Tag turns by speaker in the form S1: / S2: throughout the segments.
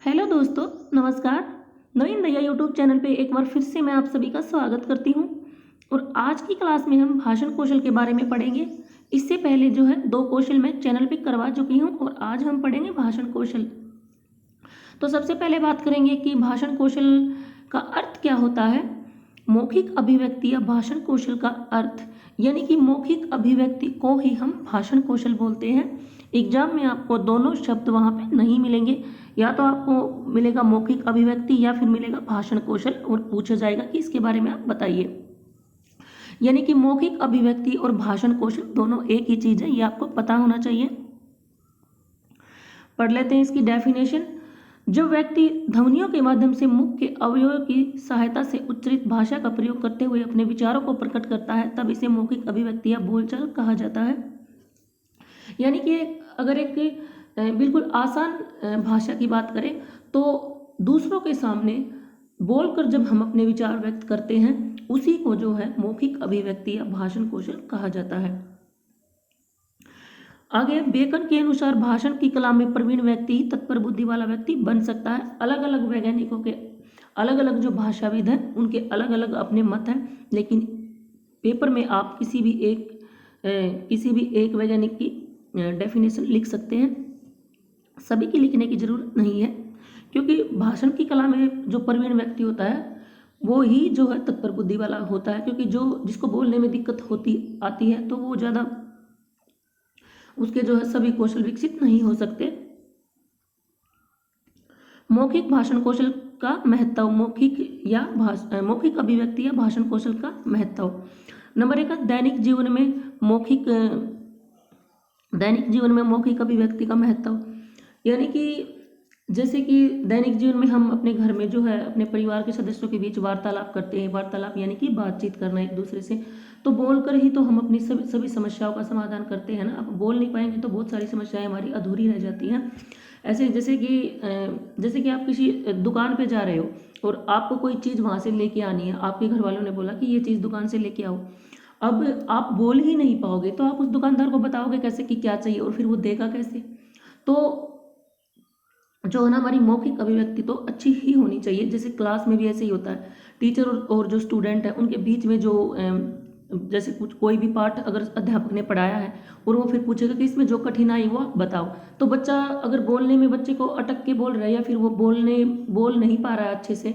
S1: Hello दोस्तों, नमस्कार। नवीन दैया यूट्यूब चैनल पे एक बार फिर से मैं आप सभी का स्वागत करती हूँ। और आज की क्लास में हम भाषण कौशल के बारे में पढ़ेंगे। इससे पहले जो है 2 कौशल मैं चैनल पे करवा चुकी हूँ और आज हम पढ़ेंगे भाषण कौशल। तो सबसे पहले बात करेंगे कि भाषण कौशल का अर्थ क्या होता है। मौखिक अभिव्यक्ति या भाषण कौशल का अर्थ, यानी कि मौखिक अभिव्यक्ति को ही हम भाषण कौशल बोलते हैं। एग्जाम में आपको दोनों शब्द वहाँ पे नहीं मिलेंगे, या तो आपको मिलेगा मौखिक अभिव्यक्ति या फिर मिलेगा भाषण कौशल, और पूछा जाएगा कि इसके बारे में आप बताइए। यानी कि मौखिक अभिव्यक्ति और भाषण कौशल दोनों एक ही चीज है, ये आपको पता होना चाहिए। पढ़ लेते हैं इसकी डेफिनेशन। जब व्यक्ति ध्वनियों के माध्यम से मुख के अवयवों की सहायता से उच्चरित भाषा का प्रयोग करते हुए अपने विचारों को प्रकट करता है, तब इसे मौखिक अभिव्यक्ति या बोलचाल कहा जाता है। यानी कि अगर एक बिल्कुल आसान भाषा की बात करें तो दूसरों के सामने बोलकर जब हम अपने विचार व्यक्त करते हैं, उसी को जो है मौखिक अभिव्यक्ति या भाषण कौशल कहा जाता है। आगे बेकन के अनुसार भाषण की कला में प्रवीण व्यक्ति ही तत्पर बुद्धि वाला व्यक्ति बन सकता है। अलग अलग वैज्ञानिकों के अलग अलग जो भाषाविद हैं उनके अलग अलग अपने मत हैं, लेकिन पेपर में आप किसी भी एक वैज्ञानिक की डेफिनेशन लिख सकते हैं। सभी की लिखने की जरूरत नहीं है, क्योंकि भाषण की कला में जो प्रवीण व्यक्ति होता है वो ही जो है तत्पर बुद्धि वाला होता है, क्योंकि जो जिसको बोलने में दिक्कत आती है तो वो ज़्यादा उसके जो है सभी कौशल विकसित नहीं हो सकते। मौखिक भाषण कौशल का महत्व, मौखिक अभिव्यक्ति या भाषण कौशल का महत्व। नंबर 1, दैनिक जीवन में मौखिक अभिव्यक्ति का महत्व। यानी कि जैसे कि दैनिक जीवन में हम अपने घर में जो है अपने परिवार के सदस्यों के बीच वार्तालाप करते हैं। वार्तालाप यानी कि बातचीत करना एक दूसरे से, तो बोलकर ही तो हम अपनी सभी समस्याओं का समाधान करते हैं ना। अब बोल नहीं पाएंगे तो बहुत सारी समस्याएं हमारी अधूरी रह जाती हैं। ऐसे जैसे कि आप किसी दुकान पे जा रहे हो और आपको कोई चीज़ वहाँ से लेके आनी है। आपके घर वालों ने बोला कि ये चीज़ दुकान से लेके आओ। अब आप बोल ही नहीं पाओगे तो आप उस दुकानदार को बताओगे कैसे कि क्या चाहिए, और फिर वो देगा कैसे। तो जो है ना, हमारी मौखिक अभिव्यक्ति तो अच्छी ही होनी चाहिए। जैसे क्लास में भी ऐसे ही होता है, टीचर और जो स्टूडेंट है उनके बीच में जो जैसे कोई भी पाठ अगर अध्यापक ने पढ़ाया है और वो फिर पूछेगा कि इसमें जो कठिनाई वो आप बताओ, तो बच्चा अगर बोलने में बच्चे को अटक के बोल रहा है या फिर वो बोल नहीं पा रहा है अच्छे से,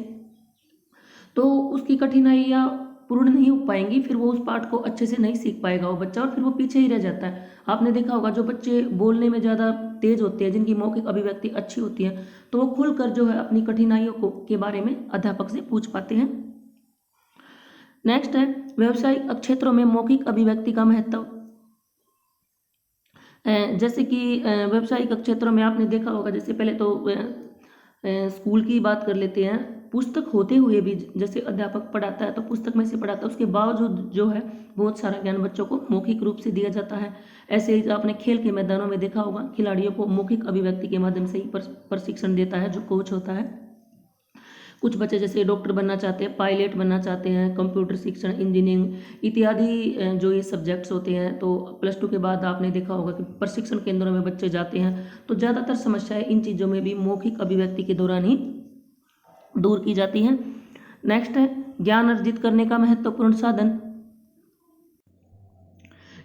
S1: तो उसकी कठिनाइयाँ पूर्ण नहीं हो पाएंगी। फिर वो उस पाठ को अच्छे से नहीं सीख पाएगा वो बच्चा, और फिर वो पीछे ही रह जाता है। आपने देखा होगा जो बच्चे बोलने में ज़्यादा तेज होते हैं, जिनकी मौखिक अभिव्यक्ति अच्छी होती है, तो वो खुलकर जो है अपनी कठिनाइयों के बारे में अध्यापक से पूछ पाते हैं। नेक्स्ट है व्यावसायिक क्षेत्रों में मौखिक अभिव्यक्ति का महत्व। जैसे कि व्यावसायिक क्षेत्रों में आपने देखा होगा, जैसे पहले तो स्कूल की बात कर लेते हैं। पुस्तक होते हुए भी जैसे अध्यापक पढ़ाता है तो पुस्तक में से पढ़ाता है, उसके बावजूद जो है बहुत सारा ज्ञान बच्चों को मौखिक रूप से दिया जाता है। ऐसे ही आपने खेल के मैदानों में देखा होगा, खिलाड़ियों को मौखिक अभिव्यक्ति के माध्यम से ही प्रशिक्षण देता है जो कोच होता है। कुछ बच्चे जैसे डॉक्टर बनना चाहते हैं, पायलट बनना चाहते हैं, कंप्यूटर शिक्षण, इंजीनियरिंग इत्यादि जो ये सब्जेक्ट्स होते हैं, तो +2 के बाद आपने देखा होगा कि प्रशिक्षण केंद्रों में बच्चे जाते हैं। तो ज़्यादातर समस्याएं इन चीज़ों में भी मौखिक अभिव्यक्ति के दौरान ही दूर की जाती हैं। नेक्स्ट है ज्ञान अर्जित करने का महत्वपूर्ण साधन।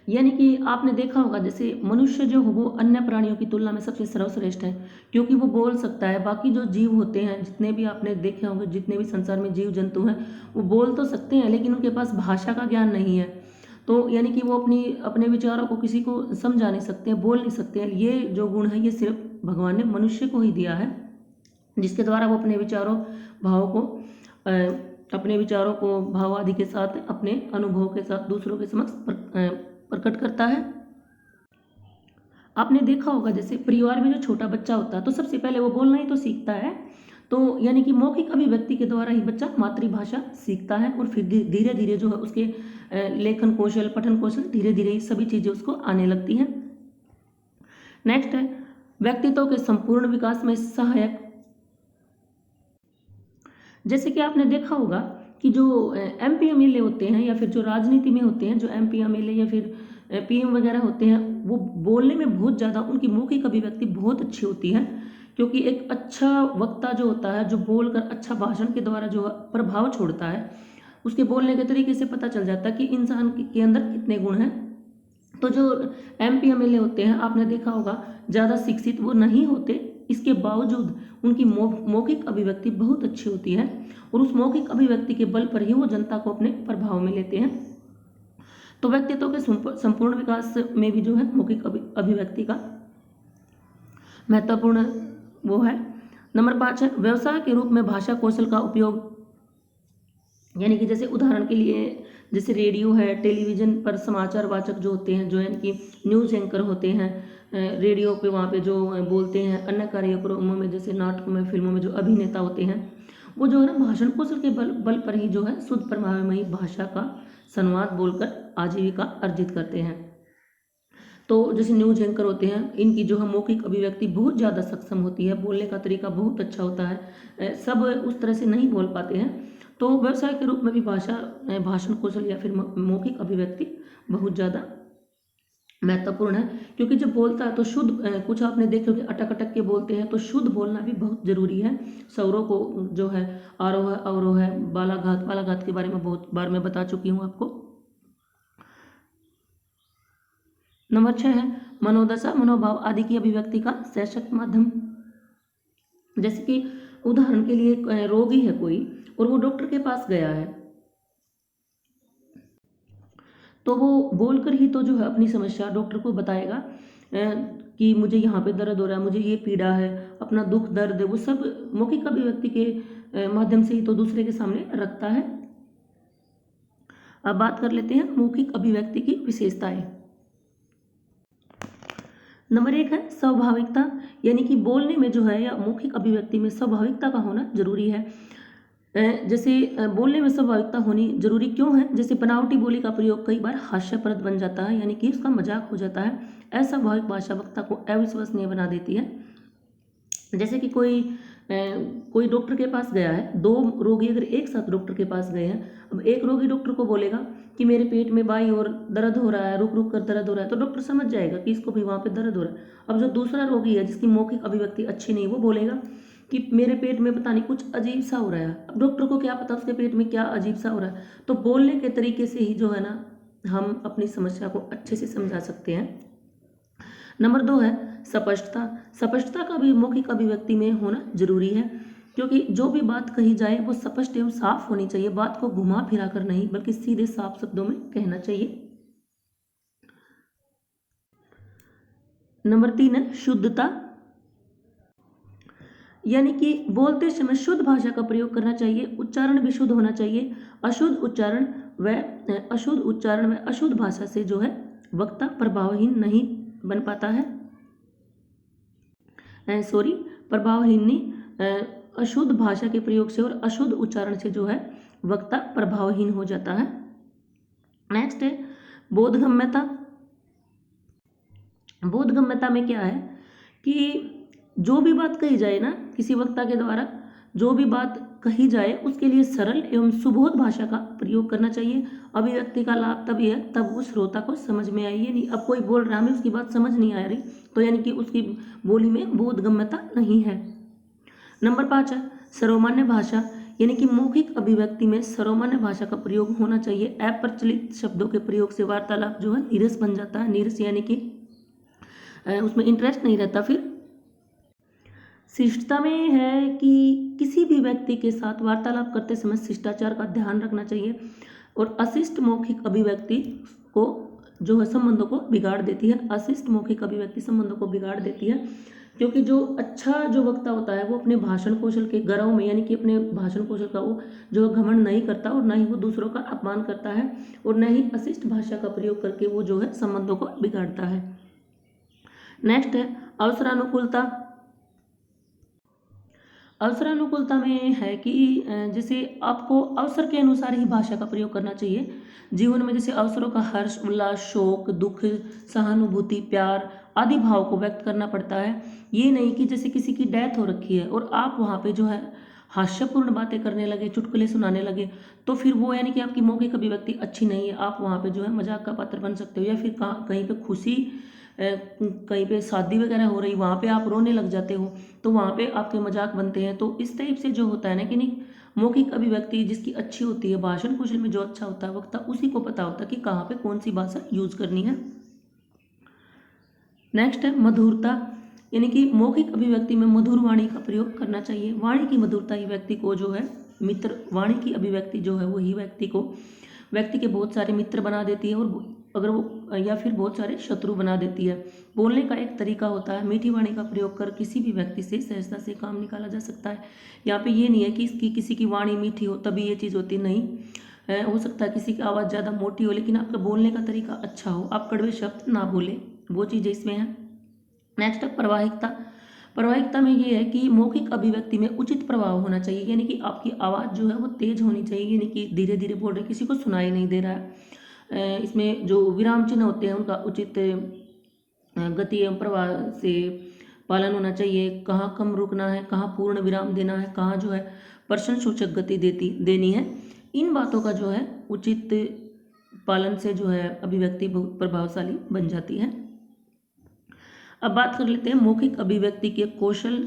S1: यानी कि आपने देखा होगा जैसे मनुष्य जो हो वो अन्य प्राणियों की तुलना में सबसे सर्वश्रेष्ठ है, क्योंकि वो बोल सकता है। बाकी जो जीव होते हैं, जितने भी आपने देखे होंगे, जितने भी संसार में जीव जंतु हैं, वो बोल तो सकते हैं लेकिन उनके पास भाषा का ज्ञान नहीं है। तो यानी कि वो अपने विचारों को किसी को समझा नहीं सकते हैं, बोल नहीं सकते हैं। ये जो गुण है ये सिर्फ भगवान ने मनुष्य को ही दिया है, जिसके द्वारा वो अपने विचारों को भाव आदि के साथ, अपने अनुभव के साथ दूसरों के समक्ष प्रकट करता है। आपने देखा होगा जैसे परिवार में जो छोटा बच्चा होता है तो सबसे पहले वो बोलना ही तो सीखता है। तो यानी कि मौखिक अभिव्यक्ति के द्वारा ही बच्चा मातृभाषा सीखता है, और फिर धीरे धीरे जो है उसके लेखन कौशल, पठन कौशल, धीरे धीरे ये सभी चीजें उसको आने लगती हैं। नेक्स्ट है व्यक्तित्व के संपूर्ण विकास में सहायक। जैसे कि आपने देखा होगा कि जो MP MLA होते हैं या फिर जो राजनीति में होते हैं, जो MP MLA या फिर PM वगैरह होते हैं, वो बोलने में बहुत ज़्यादा उनकी मौखिक अभिव्यक्ति बहुत अच्छी होती है। क्योंकि एक अच्छा वक्ता जो होता है, जो बोलकर अच्छा भाषण के द्वारा जो प्रभाव छोड़ता है, उसके बोलने के तरीके से पता चल जाता है कि इंसान के अंदर कितने गुण हैं। तो जो MP MLA होते हैं, आपने देखा होगा ज़्यादा शिक्षित वो नहीं होते, इसके बावजूद उनकी मौखिक अभिव्यक्ति बहुत अच्छी होती है और उस मौखिक अभिव्यक्ति के बल पर ही वो जनता को अपने प्रभाव में लेते हैं। तो व्यक्तित्व के संपूर्ण विकास में भी जो है मौखिक अभिव्यक्ति का महत्वपूर्ण वो है। नंबर 5 है व्यवसाय के रूप में भाषा कौशल का उपयोग, यानी कि जैसे उदाहरण के लिए जैसे रेडियो है, टेलीविज़न पर समाचार वाचक जो होते हैं, जो यानी कि न्यूज़ एंकर होते हैं, रेडियो पे वहाँ पे जो बोलते हैं, अन्य कार्यक्रमों में जैसे नाटकों में, फिल्मों में जो अभिनेता होते हैं, वो जो है ना भाषण कौशल के बल पर ही जो है शुद्ध प्रभावमयी भाषा का संवाद बोलकर आजीविका अर्जित करते हैं। तो जैसे न्यूज़ एंकर होते हैं, इनकी जो है मौखिक अभिव्यक्ति बहुत ज़्यादा सक्षम होती है, बोलने का तरीका बहुत अच्छा होता है, सब उस तरह से नहीं बोल पाते हैं। तो व्यवसाय के रूप में भी भाषण कौशल या फिर मौखिक अभिव्यक्ति बहुत ज़्यादा महत्वपूर्ण है, क्योंकि जब बोलता है तो शुद्ध, कुछ आपने देखे होंगे अटक अटक के बोलते हैं, तो शुद्ध बोलना भी बहुत जरूरी है। स्वरों को जो है आरोह है, अवरोह है, बालाघात के बारे में बहुत बार मैं बता चुकी हूँ आपको। नंबर 6 है मनोदशा, मनोभाव आदि की अभिव्यक्ति का सशक्त माध्यम। जैसे कि उदाहरण के लिए रोगी है कोई और वो डॉक्टर के पास गया है, तो वो बोलकर ही तो जो है अपनी समस्या डॉक्टर को बताएगा कि मुझे यहाँ पे दर्द हो रहा है, मुझे ये पीड़ा है, अपना दुख दर्द है, वो सब मौखिक अभिव्यक्ति के माध्यम से ही तो दूसरे के सामने रखता है। अब बात कर लेते हैं मौखिक अभिव्यक्ति की विशेषताएं। नंबर 1 है स्वाभाविकता, यानी कि बोलने में जो है या मौखिक अभिव्यक्ति में स्वाभाविकता का होना जरूरी है। जैसे बोलने में स्वाभाविकता होनी जरूरी क्यों है? जैसे बनावटी बोली का प्रयोग कई बार हास्यप्रद बन जाता है, यानी कि उसका मजाक हो जाता है। अस्वाभाविक भाषा वक्ता को अविश्वसनीय बना देती है। जैसे कि कोई डॉक्टर के पास गया है, 2 रोगी अगर एक साथ डॉक्टर के पास गए हैं, अब एक रोगी डॉक्टर को बोलेगा कि मेरे पेट में बाईं ओर दर्द हो रहा है, रुक रुक कर दर्द हो रहा है, तो डॉक्टर समझ जाएगा कि इसको भी वहाँ पे दर्द हो रहा है। अब जो दूसरा रोगी है जिसकी मौखिक अभिव्यक्ति अच्छी नहीं, वो बोलेगा कि मेरे पेट में पता नहीं कुछ अजीब सा हो रहा है। अब डॉक्टर को क्या पता उसके पेट में क्या अजीब सा हो रहा है। तो बोलने के तरीके से ही जो है ना हम अपनी समस्या को अच्छे से समझा सकते हैं। नंबर 2 है स्पष्टता। स्पष्टता का भी मौखिक अभिव्यक्ति में होना जरूरी है, क्योंकि जो भी बात कही जाए वो स्पष्ट एवं साफ होनी चाहिए। बात को घुमा फिरा कर नहीं, बल्कि सीधे साफ शब्दों में कहना चाहिए। नंबर 3 है शुद्धता, यानी कि बोलते समय शुद्ध भाषा का प्रयोग करना चाहिए, उच्चारण भी शुद्ध होना चाहिए। अशुद्ध उच्चारण व अशुद्ध भाषा से जो है वक्ता प्रभावहीन नहीं बन पाता है। प्रभावहीन नहीं, अशुद्ध भाषा के प्रयोग से और अशुद्ध उच्चारण से जो है वक्ता प्रभावहीन हो जाता है। नेक्स्ट है बोधगम्यता। बोधगम्यता में क्या है कि जो भी बात कही जाए ना, किसी वक्ता के द्वारा जो भी बात कही जाए उसके लिए सरल एवं सुबोध भाषा का प्रयोग करना चाहिए। अभिव्यक्ति का लाभ तभी है तब वो श्रोता को समझ में आई है। नहीं अब कोई बोल रहा है, हमें उसकी बात समझ नहीं आ रही, तो यानी कि उसकी बोली में बोधगम्यता नहीं है। नंबर 5 है सर्वमान्य भाषा, यानी कि मौखिक अभिव्यक्ति में सर्वमान्य भाषा का प्रयोग होना चाहिए। अप्रचलित शब्दों के प्रयोग से वार्तालाप जो है नीरस बन जाता है। नीरस यानी कि उसमें इंटरेस्ट नहीं रहता। फिर शिष्टता में है कि किसी भी व्यक्ति के साथ वार्तालाप करते समय शिष्टाचार का ध्यान रखना चाहिए, और अशिष्ट मौखिक अभिव्यक्ति को जो है संबंधों को बिगाड़ देती है। अशिष्ट मौखिक अभिव्यक्ति संबंधों को बिगाड़ देती है, क्योंकि जो अच्छा जो वक्ता होता है वो अपने भाषण कौशल के गौरव में, यानी कि अपने भाषण कौशल का वो जो घमंड नहीं करता और न ही वो दूसरों का अपमान करता है, और न ही अशिष्ट भाषा का प्रयोग करके वो जो है संबंधों को बिगाड़ता है। नेक्स्ट है अवसरानुकूलता। अवसरानुकूलता में है कि जैसे आपको अवसर के अनुसार ही भाषा का प्रयोग करना चाहिए। जीवन में जैसे अवसरों का हर्ष, उल्लास, शोक, दुख, सहानुभूति, प्यार आदि भाव को व्यक्त करना पड़ता है। ये नहीं कि जैसे किसी की डेथ हो रखी है और आप वहाँ पे जो है हास्यपूर्ण बातें करने लगे, चुटकुले सुनाने लगे, तो फिर वो यानी कि आपकी मौखिक अभिव्यक्ति अच्छी नहीं है। आप वहाँ पे जो है मजाक का पात्र बन सकते हो, या फिर कहीं पे खुशी कहीं पे शादी वगैरह हो रही, वहाँ पे आप रोने लग जाते हो, तो वहाँ पे आपके मजाक बनते हैं। तो इस टाइप से जो होता है ना कि नहीं, मौखिक अभिव्यक्ति जिसकी अच्छी होती है, भाषण कौशल में जो अच्छा होता है वक्ता, उसी को पता होता है कि कहाँ पे कौन सी भाषा यूज करनी है। नेक्स्ट है मधुरता, यानी कि मौखिक अभिव्यक्ति में मधुर वाणी का प्रयोग करना चाहिए। वाणी की मधुरता ही व्यक्ति को जो है मित्र, वाणी की अभिव्यक्ति जो है वही व्यक्ति के बहुत सारे मित्र बना देती है, और अगर वो या फिर बहुत सारे शत्रु बना देती है। बोलने का एक तरीका होता है, मीठी वाणी का प्रयोग कर किसी भी व्यक्ति से सहजता से काम निकाला जा सकता है। यहाँ पे ये नहीं है कि किसी की वाणी मीठी हो तभी ये चीज़ होती, नहीं हो सकता है किसी की आवाज़ ज़्यादा मोटी हो लेकिन आपका बोलने का तरीका अच्छा हो, आप कड़वे शब्द ना बोले, वो चीज़ें इसमें है। नेक्स्ट है प्रवाहिकता। प्रवाहिकता में ये है कि मौखिक अभिव्यक्ति में उचित प्रभाव होना चाहिए, यानी कि आपकी आवाज़ जो है वो तेज होनी चाहिए, यानी कि धीरे धीरे बोल रहे किसी को सुनाई नहीं दे रहा है। इसमें जो विराम चिन्ह होते हैं उनका उचित गति एवं प्रवाह से पालन होना चाहिए। कहाँ कम रुकना है, कहाँ पूर्ण विराम देना है, कहाँ जो है प्रश्न सूचक गति देनी है, इन बातों का जो है उचित पालन से जो है अभिव्यक्ति बहुत प्रभावशाली बन जाती है। अब बात कर लेते हैं मौखिक अभिव्यक्ति के कौशल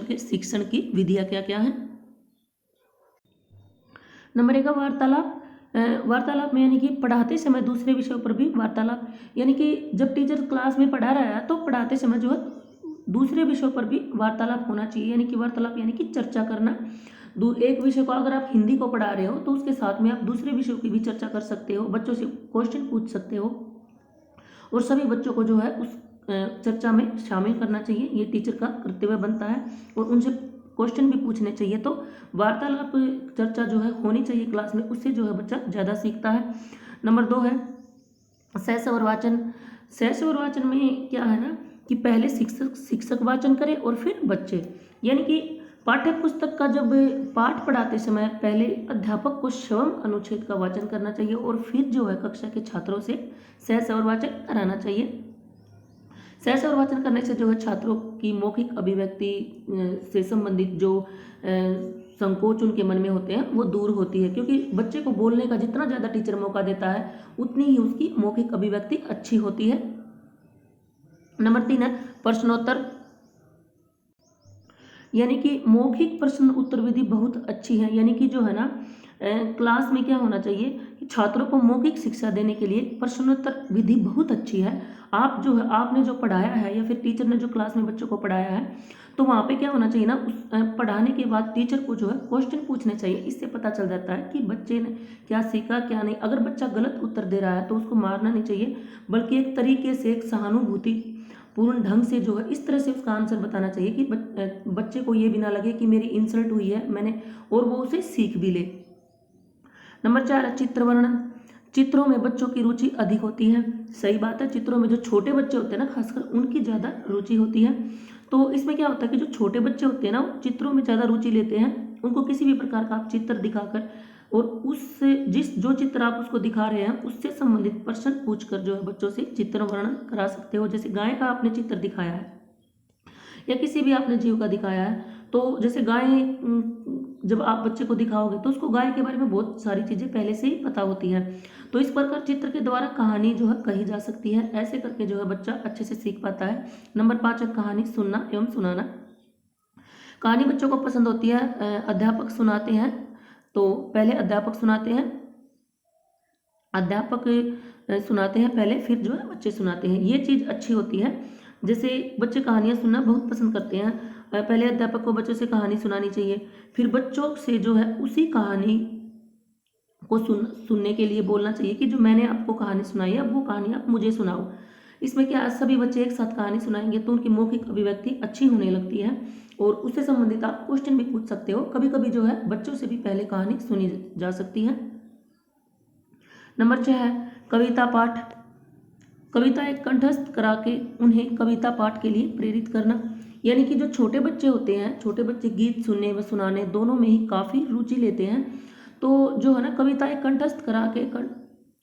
S1: के शिक्षण की विधियां क्या क्या है। नंबर 1 वार्तालाप। वार्तालाप में यानी कि पढ़ाते समय दूसरे विषयों पर भी वार्तालाप, यानी कि जब टीचर क्लास में पढ़ा रहा है तो पढ़ाते समय जो है दूसरे विषयों पर भी वार्तालाप होना चाहिए, यानी कि वार्तालाप यानी कि चर्चा करना। एक विषय को अगर आप हिंदी को पढ़ा रहे हो तो उसके साथ में आप दूसरे विषयों की भी चर्चा कर सकते हो, बच्चों से क्वेश्चन पूछ सकते हो, और सभी बच्चों को जो है उस चर्चा में शामिल करना चाहिए, ये टीचर का कर्तव्य बनता है, और उनसे क्वेश्चन भी पूछने चाहिए। तो वार्तालाप चर्चा जो है होनी चाहिए क्लास में, उससे जो है बच्चा ज़्यादा सीखता है। नंबर 2 है सहस्वर वाचन। सहस्वर वाचन में क्या है ना कि पहले शिक्षक वाचन करे और फिर बच्चे, यानी कि पाठ्य पुस्तक का जब पाठ पढ़ाते समय पहले अध्यापक को श्रवण अनुच्छेद का वाचन करना चाहिए और फिर जो है कक्षा के छात्रों से सहस्वर वाचन कराना चाहिए। सहस्वर वाचन करने से जो है छात्रों की मौखिक अभिव्यक्ति से संबंधित जो संकोच उनके मन में होते हैं वो दूर होती है, क्योंकि बच्चे को बोलने का जितना ज़्यादा टीचर मौका देता है उतनी ही उसकी मौखिक अभिव्यक्ति अच्छी होती है। नंबर 3 है प्रश्नोत्तर, यानी कि मौखिक प्रश्न उत्तर विधि बहुत अच्छी है, यानी कि जो है ना क्लास में क्या होना चाहिए कि छात्रों को मौखिक शिक्षा देने के लिए प्रश्नोत्तर विधि बहुत अच्छी है। आप जो है आपने जो पढ़ाया है या फिर टीचर ने जो क्लास में बच्चों को पढ़ाया है तो वहाँ पे क्या होना चाहिए ना, उस पढ़ाने के बाद टीचर को जो है क्वेश्चन पूछने चाहिए। इससे पता चल जाता है कि बच्चे ने क्या सीखा क्या नहीं। अगर बच्चा गलत उत्तर दे रहा है तो उसको मारना नहीं चाहिए, बल्कि एक तरीके से एक सहानुभूति पूर्ण ढंग से जो है इस तरह से उसका आंसर बताना चाहिए कि बच्चे को ये भी ना लगे कि मेरी इंसल्ट हुई है मैंने, और वो उसे सीख भी ले। नंबर 4 है चित्र वर्णन। चित्रों में बच्चों की रुचि अधिक होती है, सही बात है। चित्रों में जो छोटे बच्चे होते हैं ना खासकर उनकी ज़्यादा रुचि होती है। तो इसमें क्या होता है कि जो छोटे बच्चे होते हैं ना वो चित्रों में ज़्यादा रुचि लेते हैं। उनको किसी भी प्रकार का आप चित्र दिखाकर और उससे जो चित्र आप उसको दिखा रहे हैं उससे संबंधित प्रश्न पूछकर जो है बच्चों से चित्र वर्णन करा सकते हो। जैसे गाय का आपने चित्र दिखाया है या किसी भी आपने जीव का दिखाया है, तो जैसे गाय जब आप बच्चे को दिखाओगे तो उसको गाय के बारे में बहुत सारी चीज़ें पहले से ही पता होती है। तो इस प्रकार चित्र के द्वारा कहानी जो है कही जा सकती है। ऐसे करके जो है बच्चा अच्छे से सीख पाता है। नंबर 5 है कहानी सुनना एवं सुनाना। कहानी बच्चों को पसंद होती है। अध्यापक सुनाते हैं तो पहले अध्यापक सुनाते हैं पहले, फिर जो है बच्चे सुनाते हैं। ये चीज़ अच्छी होती है। जैसे बच्चे कहानियाँ सुनना बहुत पसंद करते हैं, पहले अध्यापक को बच्चों से कहानी सुनानी चाहिए, फिर बच्चों से जो है उसी कहानी को सुनने के लिए बोलना चाहिए कि जो मैंने आपको कहानी सुनाई है अब वो कहानी आप मुझे सुनाओ। इसमें क्या सभी बच्चे एक साथ कहानी सुनाएंगे तो उनकी मौखिक अभिव्यक्ति अच्छी होने लगती है और उससे संबंधित आप क्वेश्चन भी पूछ सकते हो। कभी कभी जो है बच्चों से भी पहले कहानी सुनी जा सकती है। नंबर 6 है कविता पाठ। कविताएं कंठस्थ करा के उन्हें कविता पाठ के लिए प्रेरित करना, यानी कि जो छोटे बच्चे होते हैं, छोटे बच्चे गीत सुनने व सुनाने दोनों में ही काफ़ी रुचि लेते हैं। तो जो है ना कविताएं कंठस्थ करा के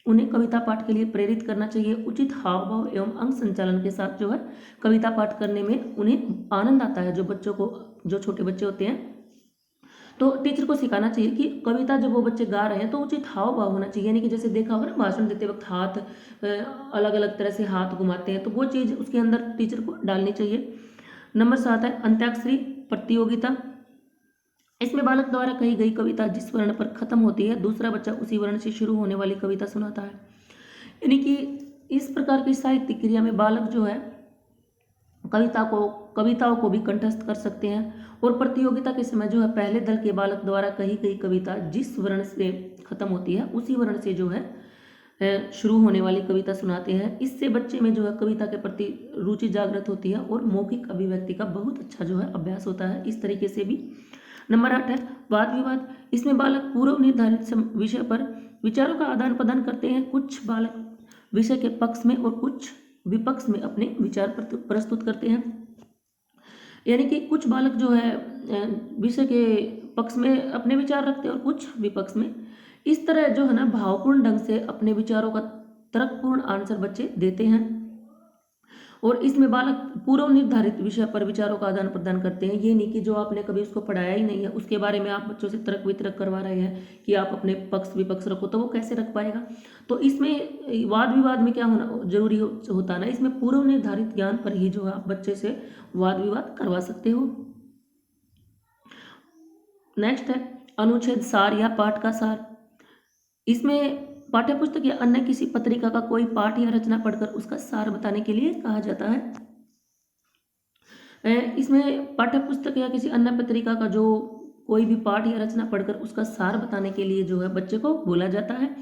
S1: उन्हें कविता पाठ के लिए प्रेरित करना चाहिए। उचित हाव भाव एवं अंग संचालन के साथ जो है कविता पाठ करने में उन्हें आनंद आता है। जो छोटे बच्चे होते हैं तो टीचर को सिखाना चाहिए कि कविता जब वो बच्चे गा रहे हैं तो उचित हाव भाव होना चाहिए, यानी कि जैसे देखा होगा ना भाषण देते वक्त हाथ अलग अलग तरह से हाथ घुमाते हैं, तो वो चीज़ उसके अंदर टीचर को डालनी चाहिए। नंबर 7 है अंत्याक्षरी प्रतियोगिता। इसमें बालक द्वारा कही गई कविता जिस वर्ण पर खत्म होती है दूसरा बच्चा उसी वर्ण से शुरू होने वाली कविता सुनाता है, यानी कि इस प्रकार की साहित्यिक क्रिया में बालक जो है कविताओं को भी कंठस्थ कर सकते हैं। और प्रतियोगिता के समय जो है पहले दल के बालक द्वारा कही गई कविता जिस वर्ण से खत्म होती है उसी वर्ण से जो है शुरू होने वाली कविता सुनाते हैं। इससे बच्चे में जो है कविता के प्रति रुचि जागृत होती है और मौखिक अभिव्यक्ति का बहुत अच्छा जो है अभ्यास होता है इस तरीके से भी। नंबर 8 है वाद विवाद। इसमें बालक पूर्व निर्धारित विषय पर विचारों का आदान प्रदान करते हैं। कुछ बालक विषय के पक्ष में और कुछ विपक्ष में अपने विचार प्रस्तुत करते हैं, यानी कि कुछ बालक जो है विषय के पक्ष में अपने विचार रखते हैं और कुछ विपक्ष में। इस तरह जो है ना भावपूर्ण ढंग से अपने विचारों का तर्कपूर्ण आंसर बच्चे देते हैं। और इसमें बालक पूर्व निर्धारित विषय पर विचारों का आदान प्रदान करते हैं। ये नहीं कि जो आपने कभी उसको पढ़ाया ही नहीं है उसके बारे में आप बच्चों से तर्क वितर्क करवा रहे हैं कि आप अपने पक्ष विपक्ष रखो, तो वो कैसे रख पाएगा। तो इसमें वाद विवाद में क्या होना जरूरी होता ना, इसमें पूर्व निर्धारित ज्ञान पर ही जो है आप बच्चे से वाद विवाद करवा सकते हो। नेक्स्ट है अनुच्छेद सार या पाठ का सार। इसमें पाठ्यपुस्तक या अन्य किसी पत्रिका का कोई पाठ या रचना पढ़कर उसका सार बताने के लिए कहा जाता है। इसमें पाठ्यपुस्तक या किसी अन्य पत्रिका का जो कोई भी पाठ या रचना पढ़कर उसका सार बताने के लिए जो है बच्चे को बोला जाता है।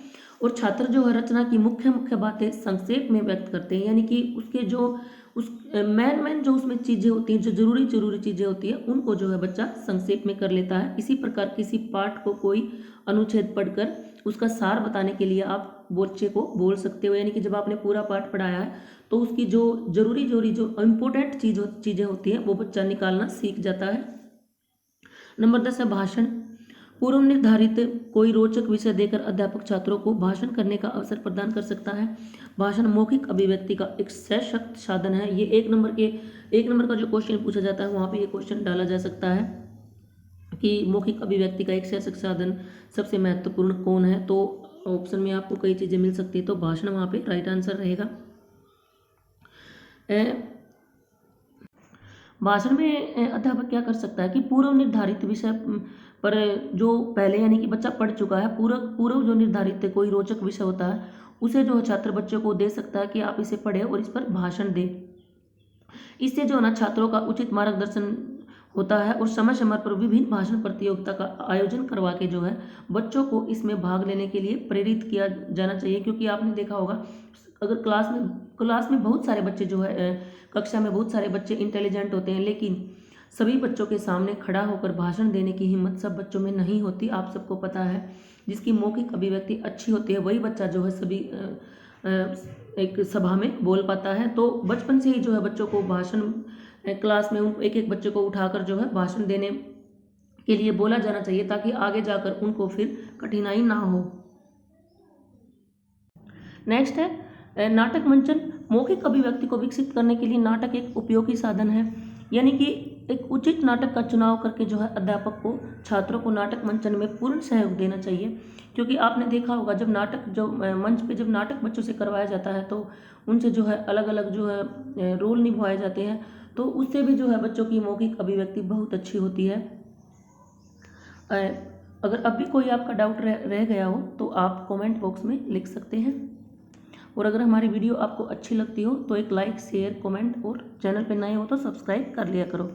S1: और छात्र जो है रचना की मुख्य मुख्य बातें संक्षेप में व्यक्त करते हैं, यानी कि उसके जो उस मेन जो उसमें चीज़ें होती हैं, जो जरूरी चीज़ें होती हैं उनको जो है बच्चा संक्षेप में कर लेता है। इसी प्रकार किसी पाठ को कोई अनुच्छेद पढ़कर उसका सार बताने के लिए आप बच्चे को बोल सकते हो, यानी कि जब आपने पूरा पाठ पढ़ाया है तो उसकी जो जरूरी जो इम्पोर्टेंट चीज़ें होती हैं वो बच्चा निकालना सीख जाता है। नंबर 10 है भाषण। पूर्व निर्धारित कोई रोचक विषय देकर अध्यापक छात्रों को भाषण करने का अवसर प्रदान कर सकता है। भाषण मौखिक अभिव्यक्ति का एक सशक्त साधन है। ये एक नंबर का जो क्वेश्चन पूछा जाता है वहाँ पे ये क्वेश्चन डाला जा सकता है कि मौखिक अभिव्यक्ति का एक सशक्त साधन सबसे महत्वपूर्ण कौन है। तो ऑप्शन में आपको कई चीज़ें मिल सकती है, तो भाषण वहाँ पे राइट आंसर रहेगा। भाषण में अध्यापक क्या कर सकता है कि पूर्व निर्धारित विषय पर जो पहले यानी कि बच्चा पढ़ चुका है पूर्व जो निर्धारित कोई रोचक विषय होता है उसे जो छात्र बच्चों को दे सकता है कि आप इसे पढ़ें और इस पर भाषण दें। इससे जो है ना छात्रों का उचित मार्गदर्शन होता है और समय समय पर विभिन्न भाषण प्रतियोगिता का आयोजन करवा के जो है बच्चों को इसमें भाग लेने के लिए प्रेरित किया जाना चाहिए। क्योंकि आपने देखा होगा अगर क्लास में बहुत सारे बच्चे जो है कक्षा में बहुत सारे बच्चे इंटेलिजेंट होते हैं, लेकिन सभी बच्चों के सामने खड़ा होकर भाषण देने की हिम्मत सब बच्चों में नहीं होती। आप सबको पता है जिसकी मौखिक अभिव्यक्ति अच्छी होती है वही बच्चा जो है सभी एक सभा में बोल पाता है। तो बचपन से ही जो है बच्चों को भाषण क्लास में एक एक बच्चे को उठाकर जो है भाषण देने के लिए बोला जाना चाहिए ताकि आगे जाकर उनको फिर कठिनाई ना हो। नेक्स्ट है नाटक मंचन। मौखिक अभिव्यक्ति को विकसित करने के लिए नाटक एक उपयोगी साधन है, यानी कि एक उचित नाटक का चुनाव करके जो है अध्यापक को छात्रों को नाटक मंचन में पूर्ण सहयोग देना चाहिए। क्योंकि आपने देखा होगा जब मंच पे जब नाटक बच्चों से करवाया जाता है तो उनसे जो है अलग अलग जो है रोल निभाए जाते हैं, तो उससे भी जो है बच्चों की मौखिक अभिव्यक्ति बहुत अच्छी होती है। अगर अब भी कोई आपका डाउट रह गया हो तो आप कमेंट बॉक्स में लिख सकते हैं। और अगर हमारी वीडियो आपको अच्छी लगती हो तो एक लाइक शेयर कमेंट और चैनल पर नए हो तो सब्सक्राइब कर लिया करो।